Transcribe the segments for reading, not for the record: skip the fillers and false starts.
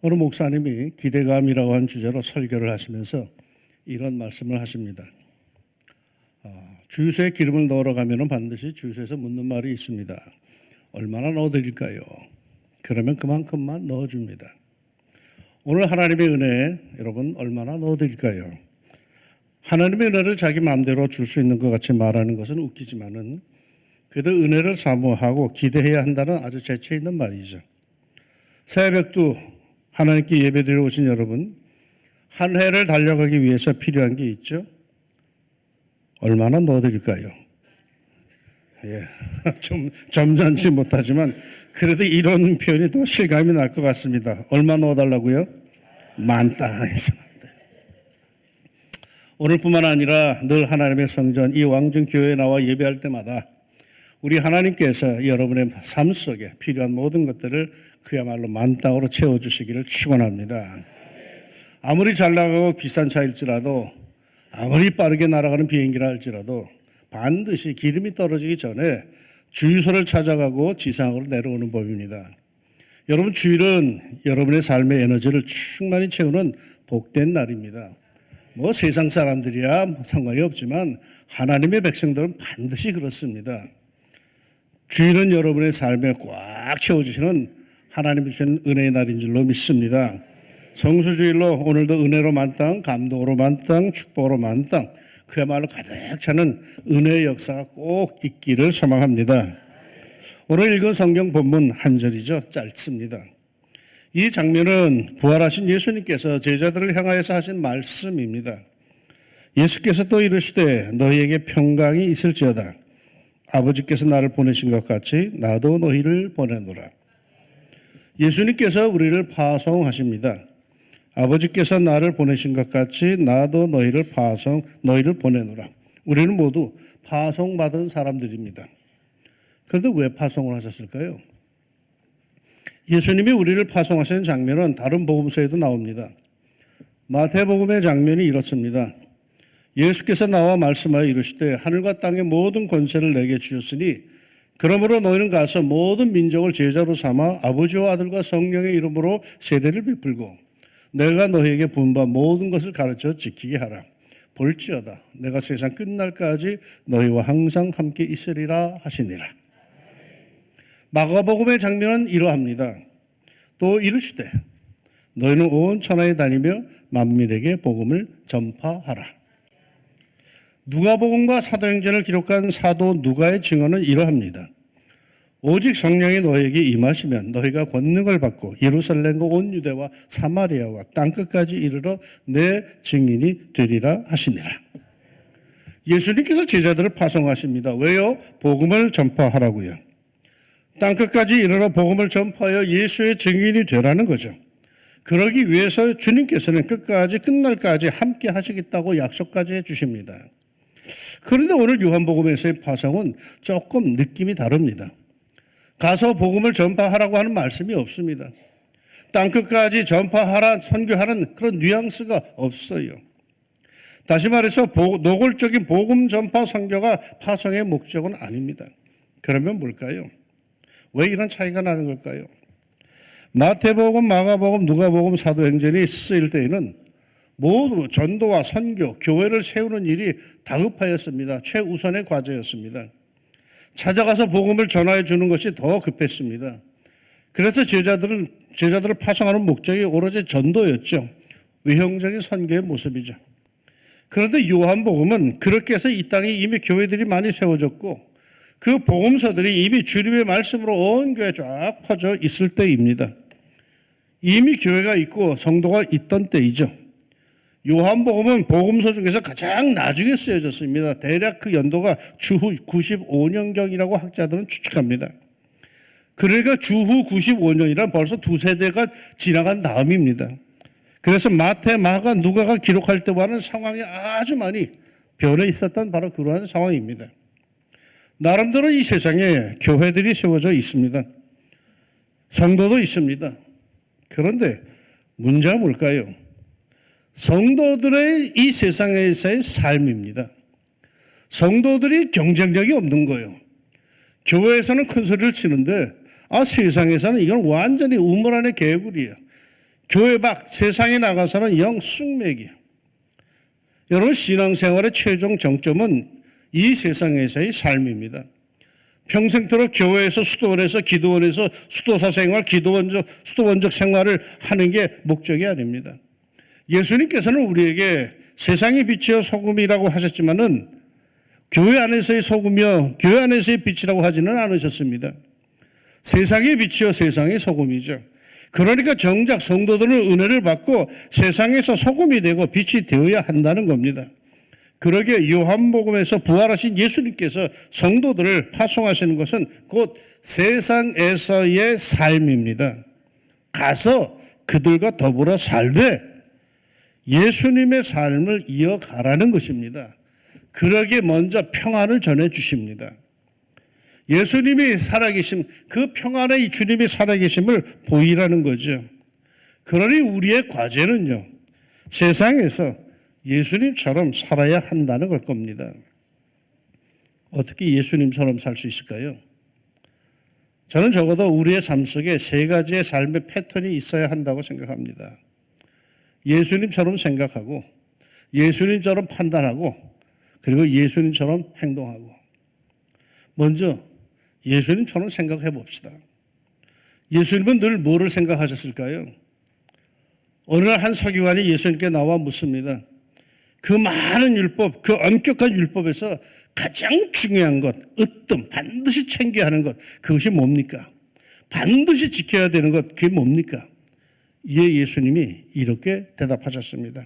어느 목사님이 기대감이라고 한 주제로 설교를 하시면서 이런 말씀을 하십니다. 주유소에 기름을 넣으러 가면 반드시 주유소에서 묻는 말이 있습니다. 얼마나 넣어드릴까요? 그러면 그만큼만 넣어줍니다. 오늘 하나님의 은혜 여러분 얼마나 넣어드릴까요? 하나님의 은혜를 자기 마음대로 줄 수 있는 것 같이 말하는 것은 웃기지만은 그래도 은혜를 사모하고 기대해야 한다는 아주 재치 있는 말이죠. 새벽도 하나님께 예배드리러 오신 여러분, 한 해를 달려가기 위해서 필요한 게 있죠. 얼마나 넣어드릴까요? 좀 점잖지 못하지만 그래도 이런 표현이 더 실감이 날 것 같습니다. 얼마 넣어달라고요? 만땅에서. 오늘뿐만 아니라 늘 하나님의 성전 이 왕중교회에 나와 예배할 때마다 우리 하나님께서 여러분의 삶 속에 필요한 모든 것들을 그야말로 만땅으로 채워주시기를 축원합니다. 아무리 잘 나가고 비싼 차일지라도 아무리 빠르게 날아가는 비행기라 할지라도 반드시 기름이 떨어지기 전에 주유소를 찾아가고 지상으로 내려오는 법입니다. 여러분 주일은 여러분의 삶의 에너지를 충만히 채우는 복된 날입니다. 세상 사람들이야 상관이 없지만 하나님의 백성들은 반드시 그렇습니다. 주일은 여러분의 삶에 꽉 채워주시는 하나님이 주신 은혜의 날인 줄로 믿습니다. 성수주일로 오늘도 은혜로 만땅, 감동으로 만땅, 축복으로 만땅, 그야말로 가득 차는 은혜의 역사가 꼭 있기를 소망합니다. 오늘 읽은 성경 본문 한 절이죠. 짧습니다. 이 장면은 부활하신 예수님께서 제자들을 향하여서 하신 말씀입니다. 예수께서 또 이르시되 너희에게 평강이 있을지어다. 아버지께서 나를 보내신 것 같이 나도 너희를 보내노라. 예수님께서 우리를 파송하십니다. 아버지께서 나를 보내신 것 같이 나도 너희를 보내노라. 우리는 모두 파송받은 사람들입니다. 그런데 왜 파송을 하셨을까요? 예수님이 우리를 파송하시는 장면은 다른 복음서에도 나옵니다. 마태복음의 장면이 이렇습니다. 예수께서 나와 말씀하여 이르시되 하늘과 땅의 모든 권세를 내게 주셨으니 그러므로 너희는 가서 모든 민족을 제자로 삼아 아버지와 아들과 성령의 이름으로 세례를 베풀고 내가 너희에게 분 바 모든 것을 가르쳐 지키게 하라. 볼지어다 내가 세상 끝날까지 너희와 항상 함께 있으리라 하시니라. 마가복음의 장면은 이러합니다. 또 이르시되 너희는 온 천하에 다니며 만민에게 복음을 전파하라. 누가복음과 사도행전을 기록한 사도 누가의 증언은 이러합니다. 오직 성령이 너희에게 임하시면 너희가 권능을 받고 예루살렘과 온 유대와 사마리아와 땅끝까지 이르러 내 증인이 되리라 하시니라. 예수님께서 제자들을 파송하십니다. 왜요? 복음을 전파하라고요. 땅끝까지 이르러 복음을 전파하여 예수의 증인이 되라는 거죠. 그러기 위해서 주님께서는 끝날까지 함께 하시겠다고 약속까지 해주십니다. 그런데 오늘 요한복음에서의 파송은 조금 느낌이 다릅니다. 가서 복음을 전파하라고 하는 말씀이 없습니다. 땅끝까지 전파하라, 선교하라는 그런 뉘앙스가 없어요. 다시 말해서 노골적인 복음 전파 선교가 파송의 목적은 아닙니다. 그러면 뭘까요? 왜 이런 차이가 나는 걸까요? 마태복음, 마가복음, 누가복음, 사도행전이 쓰일 때에는 모두 전도와 선교, 교회를 세우는 일이 다급하였습니다. 최우선의 과제였습니다. 찾아가서 복음을 전하여 주는 것이 더 급했습니다. 그래서 제자들을 파송하는 목적이 오로지 전도였죠. 외형적인 선교의 모습이죠. 그런데 요한복음은 그렇게 해서 이 땅에 이미 교회들이 많이 세워졌고 그 복음서들이 이미 주님의 말씀으로 온 교회에 쫙 퍼져 있을 때입니다. 이미 교회가 있고 성도가 있던 때이죠. 요한복음은 복음서 중에서 가장 나중에 쓰여졌습니다. 대략 그 연도가 주후 95년경이라고 학자들은 추측합니다. 그러니까 주후 95년이란 벌써 두세 대가 지나간 다음입니다. 그래서 마태, 마가, 누가가 기록할 때와는 상황이 아주 많이 변해 있었던 바로 그러한 상황입니다. 나름대로 이 세상에 교회들이 세워져 있습니다. 성도도 있습니다. 그런데 문제가 뭘까요? 성도들의 이 세상에서의 삶입니다. 성도들이 경쟁력이 없는 거예요. 교회에서는 큰 소리를 치는데 세상에서는 이건 완전히 우물 안의 개구리예요. 교회 밖 세상에 나가서는 영 쑥맥이에요. 여러분 신앙생활의 최종 정점은 이 세상에서의 삶입니다. 평생토록 교회에서 수도원에서 기도원에서 수도사 생활, 수도원적 생활을 하는 게 목적이 아닙니다. 예수님께서는 우리에게 세상의 빛이요 소금이라고 하셨지만은 교회 안에서의 소금이요 교회 안에서의 빛이라고 하지는 않으셨습니다. 세상의 빛이요 세상의 소금이죠. 그러니까 정작 성도들은 은혜를 받고 세상에서 소금이 되고 빛이 되어야 한다는 겁니다. 그러기에 요한복음에서 부활하신 예수님께서 성도들을 파송하시는 것은 곧 세상에서의 삶입니다. 가서 그들과 더불어 살되 예수님의 삶을 이어가라는 것입니다. 그러기에 먼저 평안을 전해주십니다. 예수님이 살아계심, 그 평안의 주님이 살아계심을 보이라는 거죠. 그러니 우리의 과제는요, 세상에서 예수님처럼 살아야 한다는 걸 겁니다. 어떻게 예수님처럼 살 수 있을까요? 저는 적어도 우리의 삶 속에 세 가지의 삶의 패턴이 있어야 한다고 생각합니다. 예수님처럼 생각하고, 예수님처럼 판단하고, 그리고 예수님처럼 행동하고. 먼저 예수님처럼 생각해 봅시다. 예수님은 늘 뭐를 생각하셨을까요? 어느 날 한 서기관이 예수님께 나와 묻습니다. 그 많은 율법, 그 엄격한 율법에서 가장 중요한 것, 으뜸, 반드시 챙겨야 하는 것, 그것이 뭡니까? 반드시 지켜야 되는 것, 그게 뭡니까? 이에 예수님이 이렇게 대답하셨습니다.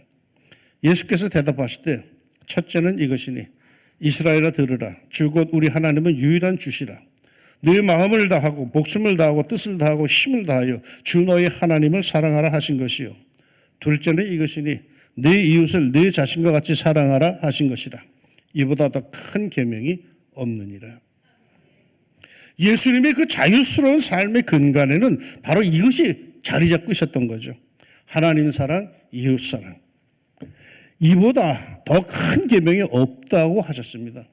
예수께서 대답하실 때 첫째는 이것이니 이스라엘아 들으라. 주 곧 우리 하나님은 유일한 주시라. 네 마음을 다하고 목숨을 다하고 뜻을 다하고 힘을 다하여 주 너의 하나님을 사랑하라 하신 것이요. 둘째는 이것이니 네 이웃을 네 자신과 같이 사랑하라 하신 것이라. 이보다 더 큰 계명이 없느니라. 예수님의 그 자유스러운 삶의 근간에는 바로 이것이 자리 잡고 있었던 거죠. 하나님 사랑, 이웃 사랑. 이보다 더 큰 계명이 없다고 하셨습니다.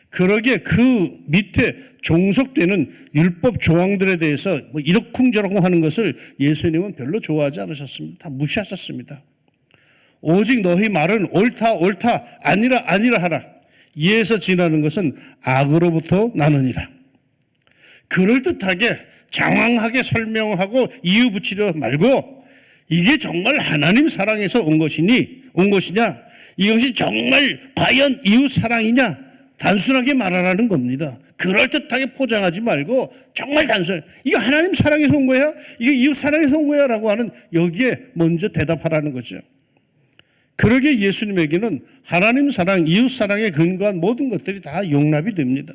그러기에 그 밑에 종속되는 율법 조항들에 대해서 뭐 이러쿵저러쿵 하는 것을 예수님은 별로 좋아하지 않으셨습니다. 다 무시하셨습니다. 오직 너희 말은 옳다 아니라 하라. 이에서 지나는 것은 악으로부터 나느니라. 그럴듯하게 장황하게 설명하고 이유 붙이려 말고 이게 정말 하나님 사랑에서 온 것이냐? 이것이 정말 과연 이웃 사랑이냐? 단순하게 말하라는 겁니다. 그럴듯하게 포장하지 말고 정말 단순하게 이거 하나님 사랑에서 온 거야? 이거 이웃 사랑에서 온 거야? 라고 하는 여기에 먼저 대답하라는 거죠. 그러기에 예수님에게는 하나님 사랑, 이웃 사랑에 근거한 모든 것들이 다 용납이 됩니다.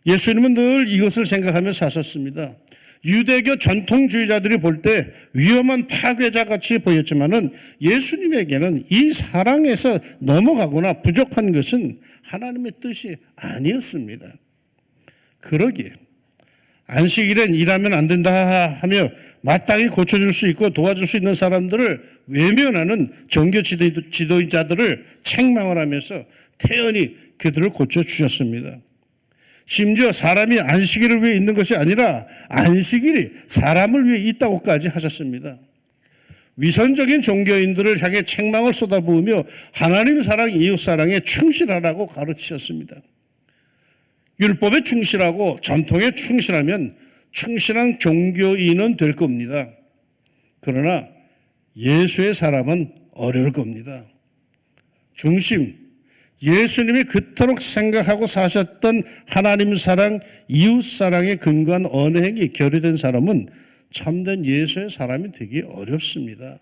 예수님은 늘 이것을 생각하며 사셨습니다. 유대교 전통주의자들이 볼 때 위험한 파괴자같이 보였지만은 예수님에게는 이 사랑에서 넘어가거나 부족한 것은 하나님의 뜻이 아니었습니다. 그러기에 안식일엔 일하면 안 된다 하며 마땅히 고쳐줄 수 있고 도와줄 수 있는 사람들을 외면하는 종교 지도자들을 책망을 하면서 태연히 그들을 고쳐주셨습니다. 심지어 사람이 안식일을 위해 있는 것이 아니라 안식일이 사람을 위해 있다고까지 하셨습니다. 위선적인 종교인들을 향해 책망을 쏟아부으며 하나님 사랑, 이웃 사랑에 충실하라고 가르치셨습니다. 율법에 충실하고 전통에 충실하면 충실한 종교인은 될 겁니다. 그러나 예수의 사람은 어려울 겁니다. 중심, 예수님이 그토록 생각하고 사셨던 하나님 사랑, 이웃 사랑에 근거한 언행이 결여된 사람은 참된 예수의 사람이 되기 어렵습니다.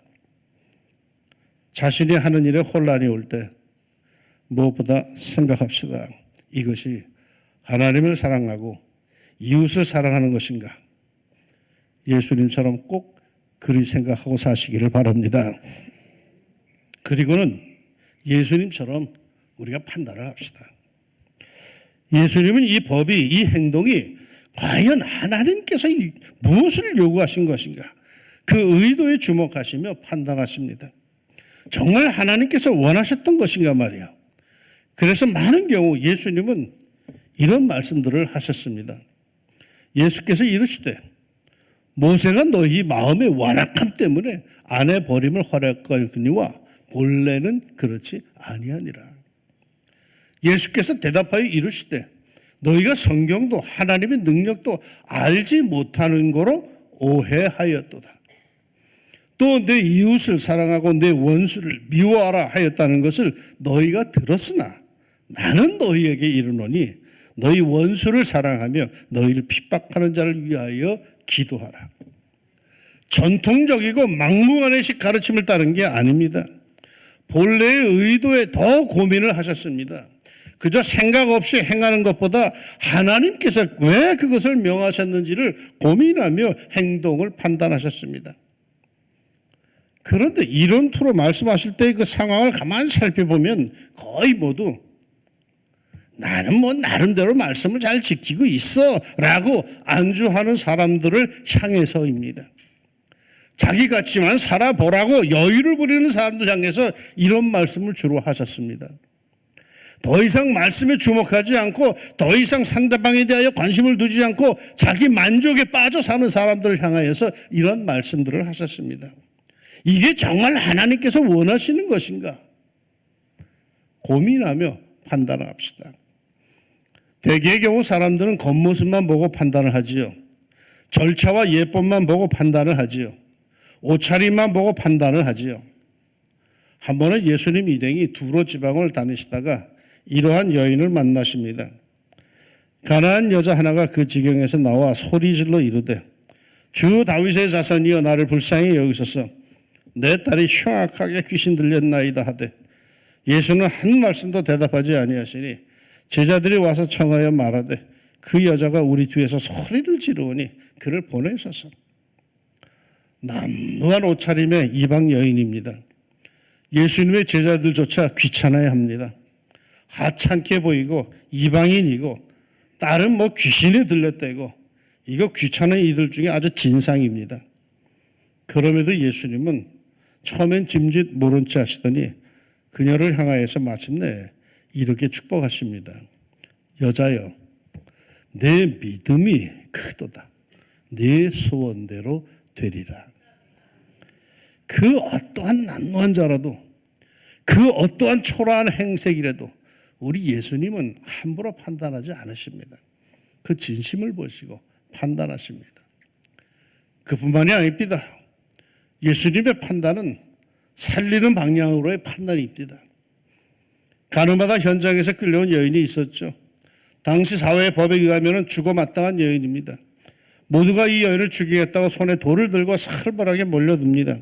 자신이 하는 일에 혼란이 올 때 무엇보다 생각합시다. 이것이 하나님을 사랑하고 이웃을 사랑하는 것인가? 예수님처럼 꼭 그리 생각하고 사시기를 바랍니다. 그리고는 예수님처럼 우리가 판단을 합시다. 예수님은 이 법이, 이 행동이 과연 하나님께서 무엇을 요구하신 것인가? 그 의도에 주목하시며 판단하십니다. 정말 하나님께서 원하셨던 것인가 말이에요. 그래서 많은 경우 예수님은 이런 말씀들을 하셨습니다. 예수께서 이르시되 모세가 너희 마음의 완악함 때문에 아내 버림을 허락하거니와 본래는 그렇지 아니하니라. 예수께서 대답하여 이르시되 너희가 성경도 하나님의 능력도 알지 못하는 거로 오해하였도다. 또 내 이웃을 사랑하고 내 원수를 미워하라 하였다는 것을 너희가 들었으나 나는 너희에게 이르노니 너희 원수를 사랑하며 너희를 핍박하는 자를 위하여 기도하라. 전통적이고 막무가내식 가르침을 따른 게 아닙니다. 본래의 의도에 더 고민을 하셨습니다. 그저 생각 없이 행하는 것보다 하나님께서 왜 그것을 명하셨는지를 고민하며 행동을 판단하셨습니다. 그런데 이론토로 말씀하실 때 그 상황을 가만히 살펴보면 거의 모두 나는 뭐 나름대로 말씀을 잘 지키고 있어 라고 안주하는 사람들을 향해서입니다. 자기같이만 살아보라고 여유를 부리는 사람들 향해서 이런 말씀을 주로 하셨습니다. 더 이상 말씀에 주목하지 않고 더 이상 상대방에 대하여 관심을 두지 않고 자기 만족에 빠져 사는 사람들을 향하여서 이런 말씀들을 하셨습니다. 이게 정말 하나님께서 원하시는 것인가? 고민하며 판단합시다. 대개의 경우 사람들은 겉모습만 보고 판단을 하지요. 절차와 예법만 보고 판단을 하지요. 옷차림만 보고 판단을 하지요. 한 번은 예수님 일행이 두로 지방을 다니시다가 이러한 여인을 만나십니다. 가나안 여자 하나가 그 지경에서 나와 소리질러 이르되 주 다윗의 자손이여 나를 불쌍히 여기소서 내 딸이 흉악하게 귀신 들렸나이다 하되 예수는 한 말씀도 대답하지 아니하시니 제자들이 와서 청하여 말하되 그 여자가 우리 뒤에서 소리를 지르오니 그를 보내소서. 남루한 옷차림의 이방 여인입니다. 예수님의 제자들조차 귀찮아야 합니다. 하찮게 보이고 이방인이고 딸은 뭐 귀신이 들렸다고 이거 귀찮은 이들 중에 아주 진상입니다. 그럼에도 예수님은 처음엔 짐짓 모른 체 하시더니 그녀를 향하여서 마침내 이렇게 축복하십니다. 여자여 내 믿음이 크도다. 네 소원대로 되리라. 그 어떠한 난무한 자라도 그 어떠한 초라한 행색이라도 우리 예수님은 함부로 판단하지 않으십니다. 그 진심을 보시고 판단하십니다. 그뿐만이 아닙니다. 예수님의 판단은 살리는 방향으로의 판단입니다. 가늠하다 현장에서 끌려온 여인이 있었죠. 당시 사회의 법에 의하면 죽어 마땅한 여인입니다. 모두가 이 여인을 죽이겠다고 손에 돌을 들고 살벌하게 몰려듭니다.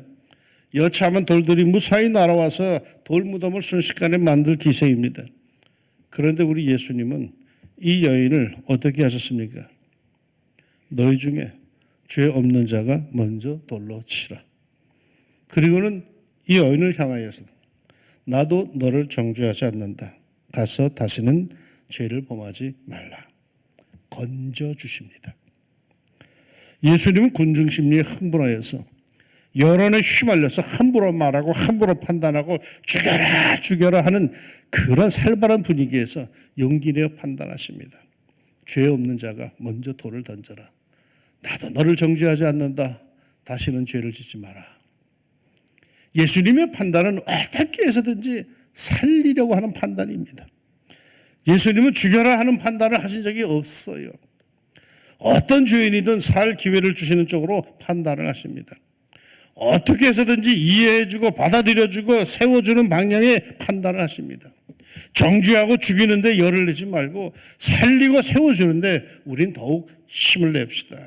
여차하면 돌들이 무사히 날아와서 돌무덤을 순식간에 만들 기세입니다. 그런데 우리 예수님은 이 여인을 어떻게 하셨습니까? 너희 중에 죄 없는 자가 먼저 돌로 치라. 그리고는 이 여인을 향하여서 나도 너를 정죄하지 않는다. 가서 다시는 죄를 범하지 말라. 건져주십니다. 예수님은 군중심리에 흥분하여서 여론에 휘말려서 함부로 말하고 함부로 판단하고 죽여라 죽여라 하는 그런 살벌한 분위기에서 용기 내어 판단하십니다. 죄 없는 자가 먼저 돌을 던져라. 나도 너를 정죄하지 않는다. 다시는 죄를 짓지 마라. 예수님의 판단은 어떻게 해서든지 살리려고 하는 판단입니다. 예수님은 죽여라 하는 판단을 하신 적이 없어요. 어떤 죄인이든 살 기회를 주시는 쪽으로 판단을 하십니다. 어떻게 해서든지 이해해주고 받아들여주고 세워주는 방향의 판단을 하십니다. 정죄하고 죽이는데 열을 내지 말고 살리고 세워주는데 우린 더욱 힘을 냅시다.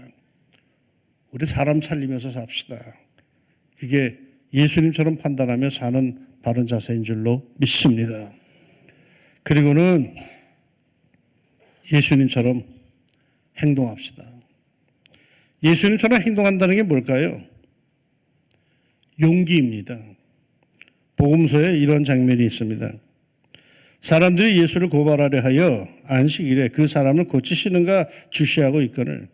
우리 사람 살리면서 삽시다. 이게 예수님처럼 판단하며 사는 바른 자세인 줄로 믿습니다. 그리고는 예수님처럼 행동합시다. 예수님처럼 행동한다는 게 뭘까요? 용기입니다. 복음서에 이런 장면이 있습니다. 사람들이 예수를 고발하려 하여 안식일에 그 사람을 고치시는가 주시하고 있거늘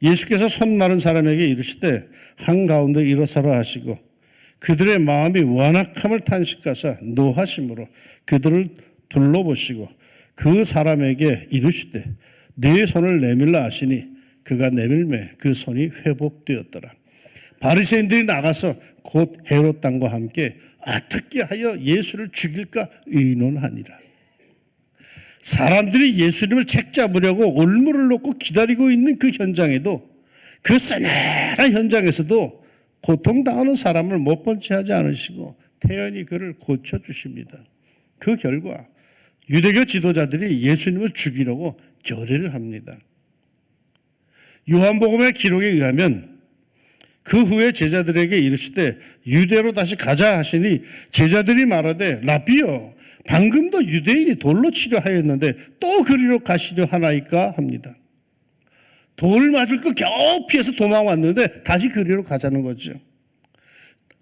예수께서 손 마른 사람에게 이르시되 한가운데 일어서라 하시고 그들의 마음이 완악함을 탄식하사 노하심으로 그들을 둘러보시고 그 사람에게 이르시되 네 손을 내밀라 하시니 그가 내밀매 그 손이 회복되었더라. 바리새인들이 나가서 곧 헤롯 왕과 함께 어떻게 하여 예수를 죽일까 의논하니라. 사람들이 예수님을 책잡으려고 올무를 놓고 기다리고 있는 그 현장에도, 그 싸늘한 현장에서도 고통당하는 사람을 못 본 채 하지 않으시고 태연히 그를 고쳐주십니다. 그 결과 유대교 지도자들이 예수님을 죽이려고 결의를 합니다. 요한복음의 기록에 의하면 그 후에 제자들에게 이르시되 유대로 다시 가자 하시니 제자들이 말하되 라비여 방금도 유대인이 돌로 치려 하였는데 또 그리로 가시려 하나이까 합니다. 돌 맞을 거 겨우 피해서 도망왔는데 다시 그리로 가자는 거죠.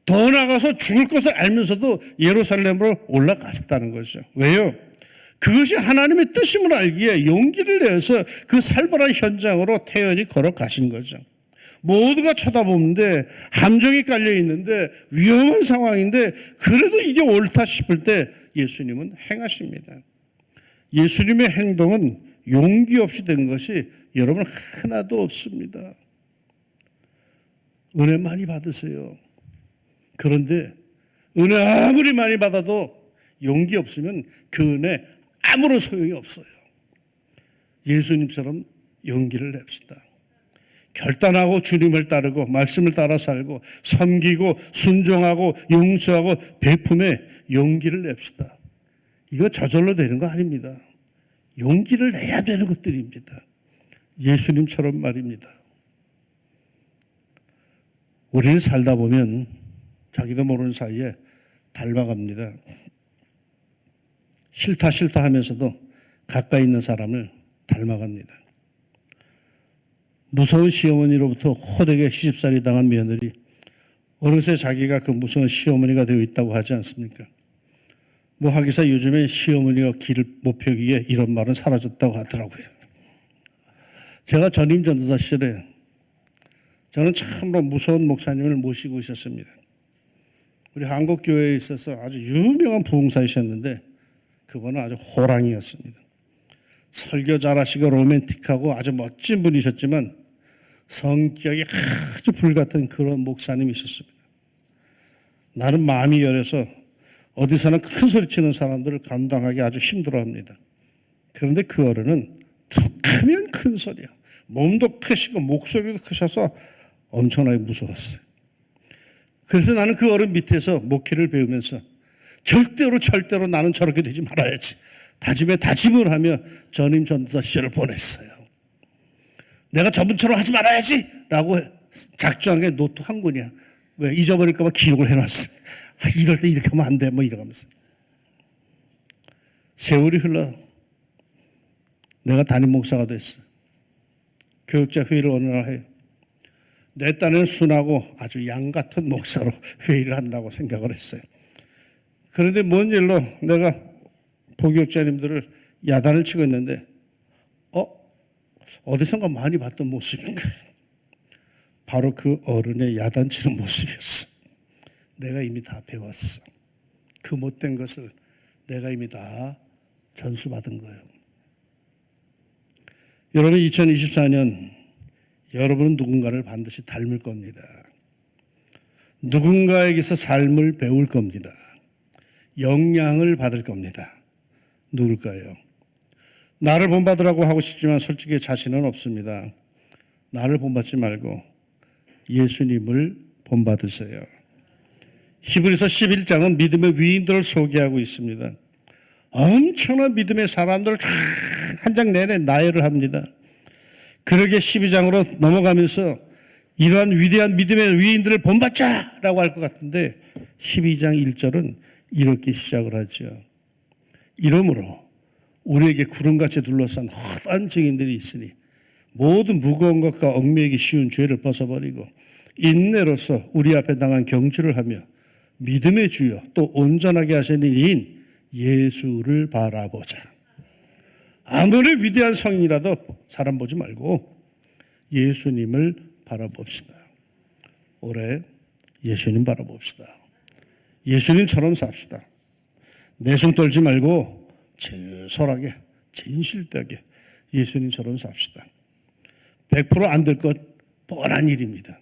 더 나가서 죽을 것을 알면서도 예루살렘으로 올라갔다는 거죠. 왜요? 그것이 하나님의 뜻임을 알기에 용기를 내서 그 살벌한 현장으로 태연히 걸어가신 거죠. 모두가 쳐다보는데 함정이 깔려 있는데 위험한 상황인데 그래도 이게 옳다 싶을 때 예수님은 행하십니다. 예수님의 행동은 용기 없이 된 것이 여러분 하나도 없습니다. 은혜 많이 받으세요. 그런데 은혜 아무리 많이 받아도 용기 없으면 그 은혜 아무런 소용이 없어요. 예수님처럼 용기를 냅시다. 결단하고 주님을 따르고 말씀을 따라 살고 섬기고 순종하고 용서하고 베품에 용기를 냅시다. 이거 저절로 되는 거 아닙니다. 용기를 내야 되는 것들입니다. 예수님처럼 말입니다. 우리는 살다 보면 자기도 모르는 사이에 닮아갑니다. 싫다 하면서도 가까이 있는 사람을 닮아갑니다. 무서운 시어머니로부터 호되게 시집살이 당한 며느리, 어느새 자기가 그 무서운 시어머니가 되어 있다고 하지 않습니까? 하기사 요즘에 시어머니가 길을 못 펴기에 이런 말은 사라졌다고 하더라고요. 제가 전임 전도사 시절에 저는 참으로 무서운 목사님을 모시고 있었습니다. 우리 한국교회에 있어서 아주 유명한 부흥사이셨는데 그분은 아주 호랑이였습니다. 설교 잘하시고 로맨틱하고 아주 멋진 분이셨지만 성격이 아주 불같은 그런 목사님이 있었습니다. 나는 마음이 열려서 어디서나 큰 소리 치는 사람들을 감당하기 아주 힘들어합니다. 그런데 그 어른은 툭 크면 큰 소리야. 몸도 크시고 목소리도 크셔서 엄청나게 무서웠어요. 그래서 나는 그 어른 밑에서 목회를 배우면서 절대로 나는 저렇게 되지 말아야지. 다짐에 다짐을 하며 전임 전도사 시절을 보냈어요. 내가 저분처럼 하지 말아야지 라고 작정한 게 노트 한 권이야. 왜? 잊어버릴까 봐 기록을 해놨어. 이럴 때 이렇게 하면 안 돼. 이러면서. 세월이 흘러 내가 담임 목사가 됐어. 교육자 회의를 어느 날 해요. 내 딴에는 순하고 아주 양 같은 목사로 회의를 한다고 생각을 했어요. 그런데 뭔 일로 내가 부교육자님들을 야단을 치고 있는데 어디선가 많이 봤던 모습인가. 바로 그 어른의 야단치는 모습이었어. 내가 이미 다 배웠어. 그 못된 것을 내가 이미 다 전수받은 거예요. 여러분 2024년 여러분은 누군가를 반드시 닮을 겁니다. 누군가에게서 삶을 배울 겁니다. 영향을 받을 겁니다. 누굴까요? 나를 본받으라고 하고 싶지만 솔직히 자신은 없습니다. 나를 본받지 말고 예수님을 본받으세요. 히브리서 11장은 믿음의 위인들을 소개하고 있습니다. 엄청난 믿음의 사람들을 한 장 내내 나열을 합니다. 그러게 12장으로 넘어가면서 이러한 위대한 믿음의 위인들을 본받자라고 할 것 같은데 12장 1절은 이렇게 시작을 하죠. 이러므로 우리에게 구름같이 둘러싼 헛한 증인들이 있으니 모든 무거운 것과 얽매이기 쉬운 죄를 벗어버리고 인내로서 우리 앞에 당한 경주를 하며 믿음의 주여 또 온전하게 하시는 이인 예수를 바라보자. 아무리 위대한 성인이라도 사람 보지 말고 예수님을 바라봅시다. 올해 예수님 바라봅시다. 예수님처럼 삽시다. 내숭 떨지 말고 진솔하게 진실되게 예수님처럼 삽시다. 100% 안 될 것 뻔한 일입니다.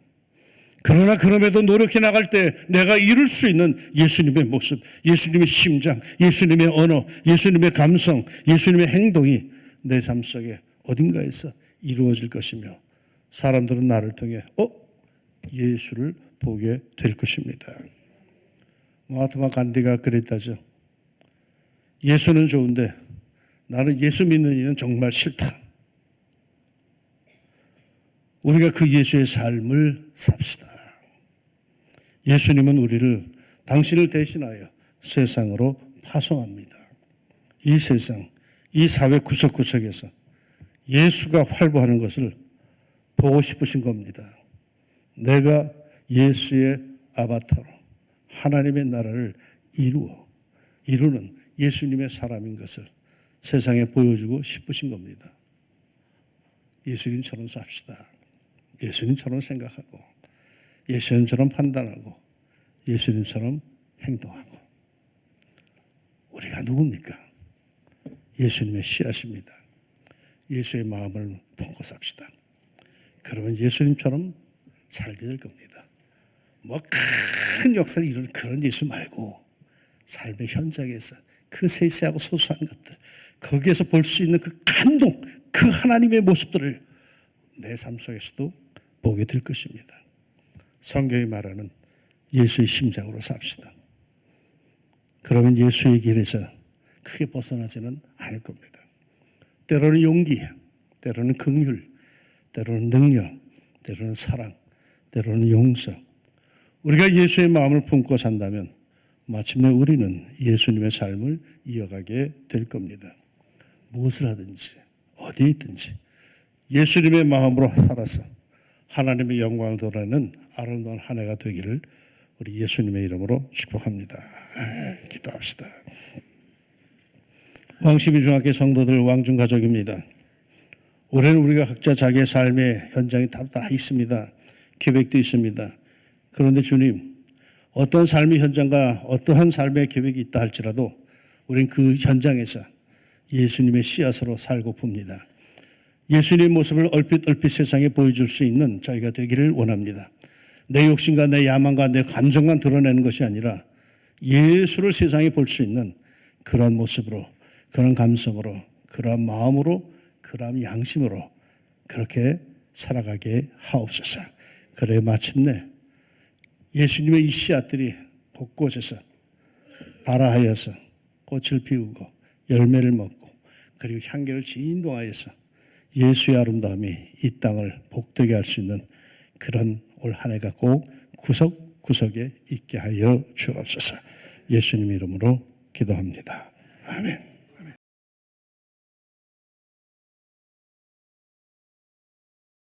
그러나 그럼에도 노력해 나갈 때 내가 이룰 수 있는 예수님의 모습, 예수님의 심장, 예수님의 언어, 예수님의 감성, 예수님의 행동이 내 삶 속에 어딘가에서 이루어질 것이며 사람들은 나를 통해 예수를 보게 될 것입니다. 마하트마 간디가 그랬다죠. 예수는 좋은데 나는 예수 믿는 이는 정말 싫다. 우리가 그 예수의 삶을 삽시다. 예수님은 우리를 당신을 대신하여 세상으로 파송합니다. 이 세상, 이 사회 구석구석에서 예수가 활보하는 것을 보고 싶으신 겁니다. 내가 예수의 아바타로 하나님의 나라를 이루는 예수님의 사람인 것을 세상에 보여주고 싶으신 겁니다. 예수님처럼 삽시다. 예수님처럼 생각하고 예수님처럼 판단하고 예수님처럼 행동하고. 우리가 누굽니까? 예수님의 씨앗입니다. 예수의 마음을 품고 삽시다. 그러면 예수님처럼 살게 될 겁니다. 뭐 큰 역사를 이루는 그런 예수 말고 삶의 현장에서 그 세세하고 소소한 것들, 거기에서 볼 수 있는 그 감동, 그 하나님의 모습들을 내 삶 속에서도 보게 될 것입니다. 성경이 말하는 예수의 심장으로 삽시다. 그러면 예수의 길에서 크게 벗어나지는 않을 겁니다. 때로는 용기, 때로는 긍휼, 때로는 능력, 때로는 사랑, 때로는 용서. 우리가 예수의 마음을 품고 산다면 마침내 우리는 예수님의 삶을 이어가게 될 겁니다. 무엇을 하든지 어디에 있든지 예수님의 마음으로 살아서 하나님의 영광을 드러내는 아름다운 한 해가 되기를 우리 예수님의 이름으로 축복합니다. 기도합시다. 왕십이중학교 성도들 왕중 가족입니다. 올해는 우리가 각자 자기의 삶의 현장이 다 있습니다. 계획도 있습니다. 그런데 주님, 어떤 삶의 현장과 어떠한 삶의 계획이 있다 할지라도 우리는 그 현장에서 예수님의 씨앗으로 살고 봅니다. 예수님의 모습을 얼핏 세상에 보여줄 수 있는 저희가 되기를 원합니다. 내 욕심과 내 야망과 내 감정만 드러내는 것이 아니라 예수를 세상에 볼 수 있는 그런 모습으로, 그런 감성으로, 그런 마음으로, 그런 양심으로 그렇게 살아가게 하옵소서. 그래 마침내 예수님의 이 씨앗들이 곳곳에서 발아하여서 꽃을 피우고 열매를 먹고 그리고 향기를 진동하여서 예수의 아름다움이 이 땅을 복되게 할 수 있는 그런 올 한 해가 꼭 구석구석에 있게 하여 주옵소서. 예수님 이름으로 기도합니다. 아멘.